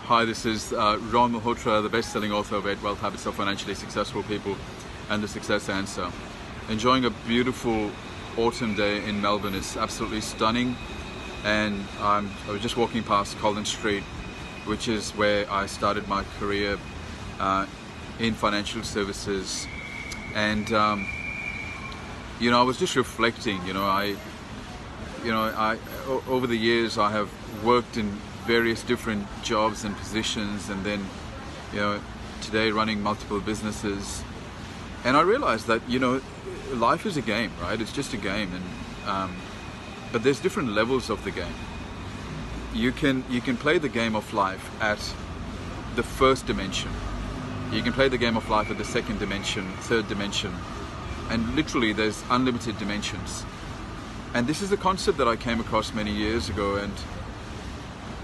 Hi, this is Ron Malhotra, the best-selling author of 8 Wealth Habits of Financially Successful People and The Success Answer. Enjoying a beautiful autumn day in Melbourne. It's absolutely stunning, and I was just walking past Collins Street, which is where I started my career in financial services. And I was just reflecting. Over the years I have worked in various different jobs and positions, and then today running multiple businesses, and I realized that life is a game, right? It's just a game, and but there's different levels of the game. You can play the game of life at the first dimension, you can play the game of life at the second dimension, third dimension, and literally there's unlimited dimensions. And this is a concept that I came across many years ago, and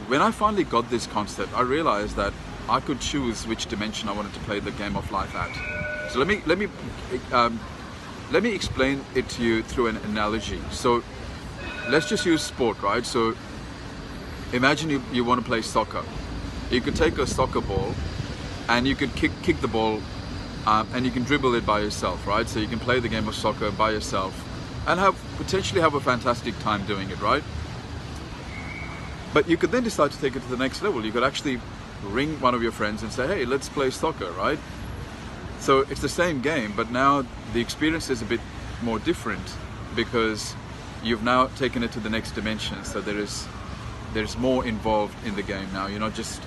when I finally got this concept, I realized that I could choose which dimension I wanted to play the game of life at. So let me explain it to you through an analogy. So let's just use sport, right? So imagine you want to play soccer. You could take a soccer ball and you could kick the ball, and you can dribble it by yourself, right? So you can play the game of soccer by yourself and potentially have a fantastic time doing it, right? But you could then decide to take it to the next level. You could actually ring one of your friends and say, hey, let's play soccer, right? So it's the same game, but now the experience is a bit more different because you've now taken it to the next dimension. So there's more involved in the game now. You're not just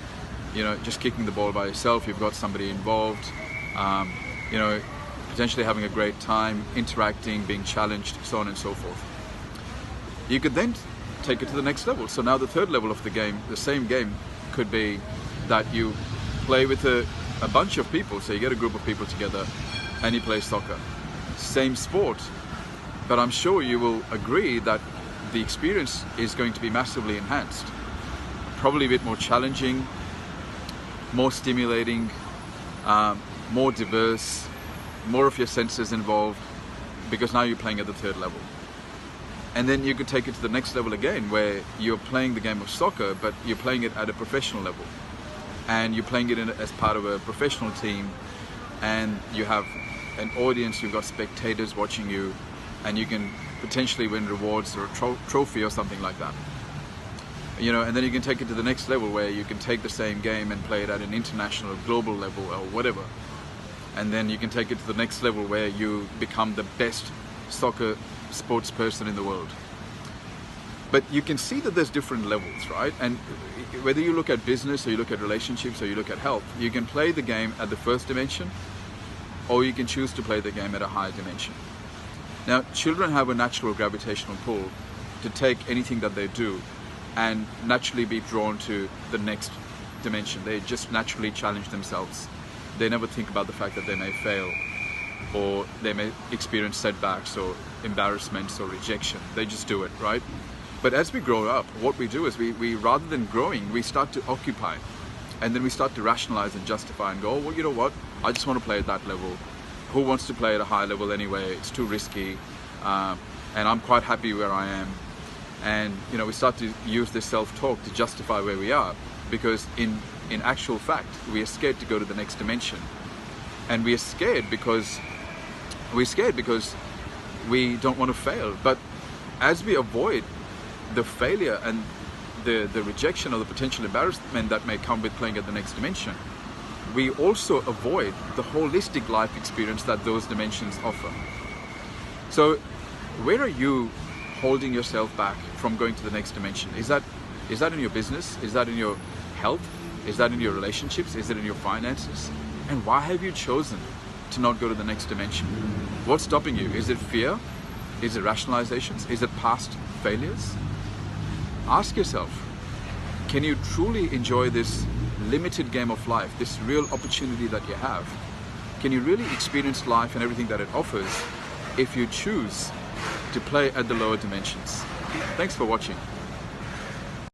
kicking the ball by yourself. You've got somebody involved, potentially having a great time, interacting, being challenged, so on and so forth. You could then take it to the next level. So now the third level of the game, the same game, could be that you play with a bunch of people. So you get a group of people together and you play soccer. Same sport, but I'm sure you will agree that the experience is going to be massively enhanced. Probably a bit more challenging, more stimulating, more diverse, more of your senses involved, because now you're playing at the third level. And then you could take it to the next level again, where you're playing the game of soccer, but you're playing it at a professional level. And you're playing it as part of a professional team, and you have an audience, you've got spectators watching you, and you can potentially win rewards or a trophy or something like that. And then you can take it to the next level, where you can take the same game and play it at an international, global level or whatever. And then you can take it to the next level, where you become the best soccer sports person in the world. But you can see that there's different levels, right? And whether you look at business or you look at relationships or you look at health, you can play the game at the first dimension, or you can choose to play the game at a higher dimension. Now, children have a natural gravitational pull to take anything that they do and naturally be drawn to the next dimension. They just naturally challenge themselves. They never think about the fact that they may fail, or they may experience setbacks or embarrassments or rejection. They just do it, right? But as we grow up, what we do is we rather than growing, we start to occupy, and then we start to rationalize and justify and go, oh, well, you know what? I just want to play at that level. Who wants to play at a higher level anyway? It's too risky, and I'm quite happy where I am. And we start to use this self-talk to justify where we are, because in actual fact, we are scared to go to the next dimension. And we are scared because we don't want to fail. But as we avoid the failure and the rejection or the potential embarrassment that may come with playing at the next dimension, we also avoid the holistic life experience that those dimensions offer. So where are you holding yourself back from going to the next dimension? Is that in your business? Is that in your health? Is that in your relationships? Is it in your finances? And why have you chosen to not go to the next dimension? What's stopping you? Is it fear? Is it rationalizations? Is it past failures? Ask yourself, can you truly enjoy this limited game of life, this real opportunity that you have? Can you really experience life and everything that it offers if you choose to play at the lower dimensions? Thanks for watching.